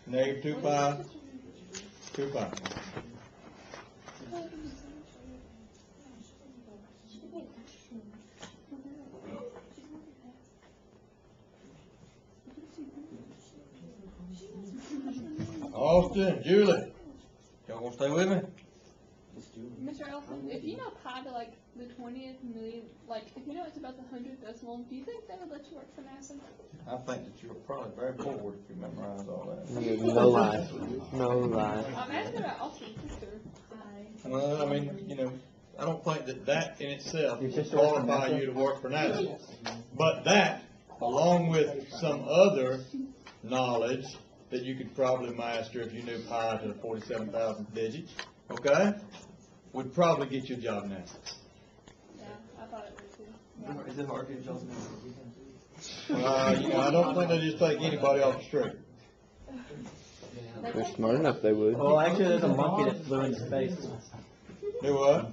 Negative 2 pi, 2 pi. Austin, Julie, y'all gonna stay with me? Mr. Elson, if you know pi to like the 20th million, like if you know it's about the 100th decimal, do you think they would let you work for NASA? I think that you're probably very bored if you memorize all that. No lie. No lie. I'm asking about Austin's sister. Well, I mean, you know, I don't think that in itself would qualify you to work for NASA. But that, along with some other knowledge that you could probably master if you knew pi to the 47,000th digit, okay, would probably get you a job in NASA. Yeah, I thought it would too. Is it hard to get jobs now? You know, I don't think they just take anybody off the street. They're smart enough, they would. Well, actually, there's a monkey that flew into space. Do what?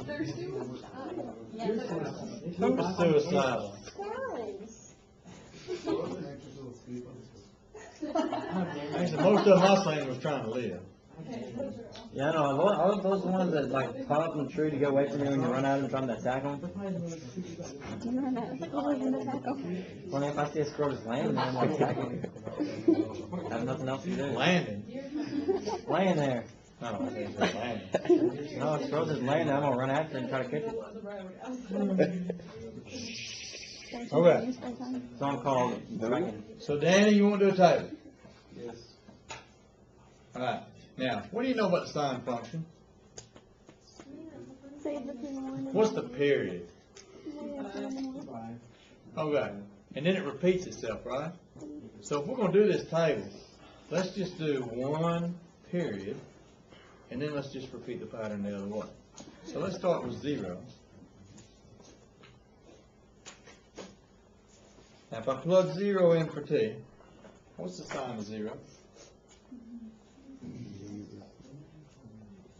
They're suicidal. Who's suicidal? Squirrels. Actually, most of them I seen was trying to live. Yeah, I know. All those ones that like climb up in the tree to get away from you when you run out and trying to attack them. Do you remember that? Well, if I see a squirrel just landing there, I'm like attacking. I have nothing else to do. Landing? Laying there. No, I think it's landing. No, a squirrel just laying there. I'm gonna run after it and try to catch it. Okay. Song called Dragon. So, Danny, you want to do a table? Yes. All right. Now, what do you know about the sine function? What's the period? Okay. And then it repeats itself, right? So if we're going to do this table, let's just do one period, and then let's just repeat the pattern the other way. So let's start with 0. Now if I plug 0 in for t, what's the sine of 0?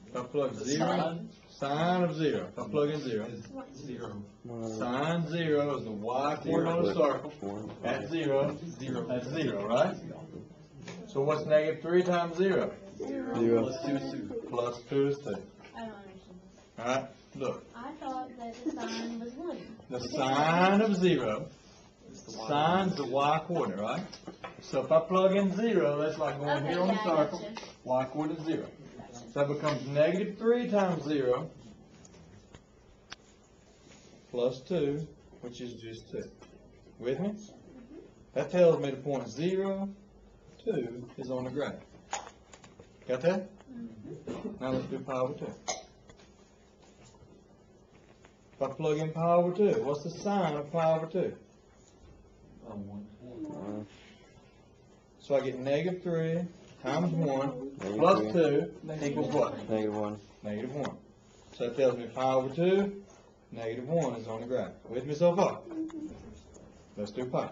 If I plug 0, sine of 0. If I plug in 0, sine 0 is the y coordinate of the circle. At 0, that's 0, right? So what's negative 3 times 0? 0. Plus 2 is 2. I don't understand. Alright, look. I thought that the sine was 1. The sine of 0, sine's the y coordinate, right? So if I plug in 0, that's like going Okay, here on the yeah, I circle. gotcha. Y coordinate 0. So that becomes negative 3 times 0 plus 2, which is just 2. With me? That tells me the point 0, 2 is on the graph. Got that? Now let's do pi over 2. If I plug in pi over 2, what's the sine of pi over 2? 1. So I get negative 3 times 1 plus 2 equals what? Negative 1. Negative 1. So that tells me pi over 2, negative 1 is on the graph. With me so far? Let's do pi.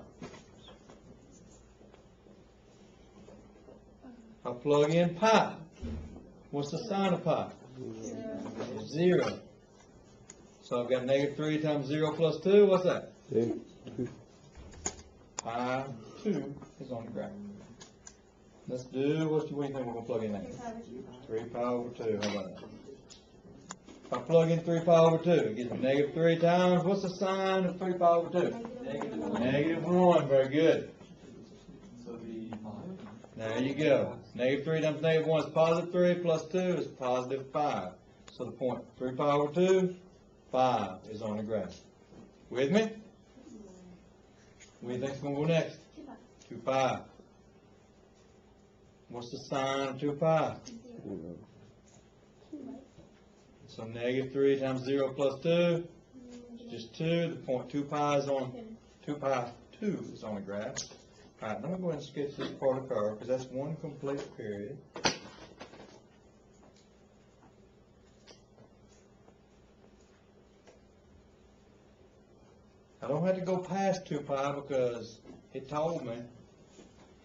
I plug in pi. What's the sine of pi? 0. So I've got negative 3 times 0 plus 2. What's that? 2. Pi 2 is on the graph. Let's do, what do you think we're going to plug in next? 3 pi over 2. How about that? If I plug in 3 pi over 2, it gives me negative 3 times. What's the sine of 3 pi over 2? Negative 1. Very good. There you go. Negative 3 times negative 1 is positive 3 plus 2 is positive 5. So the point 3 pi over 2, 5 is on the graph. With me? What do you think's going to go next? 2 pi. What's the sine of 2 pi? So negative 3 times 0 plus 2 is just 2. The point 2 pi is on 2 pi 2 is on the graph. Alright, let me go ahead and sketch this part of the curve because that's one complete period. I don't have to go past 2 pi because it told me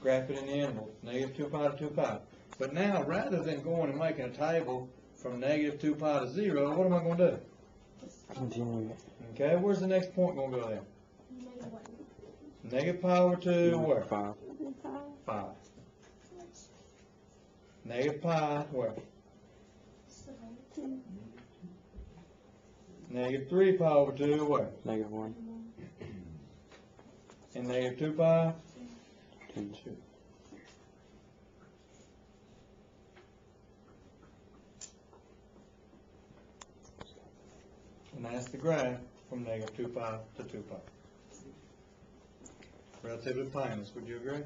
graph it in the interval, negative 2 pi to 2 pi. But now, rather than going and making a table from negative 2 pi to 0, what am I going to do? Continue. Okay, where's the next point gonna go then? Negative 1. Negative pi over 2, where? 5. 5. Negative pi, where? 7. Negative 3 pi over 2, where? Negative 1. And negative 2 pi? 2. And that's the graph from negative 2 pi to 2 pi. Relatively painless, would you agree?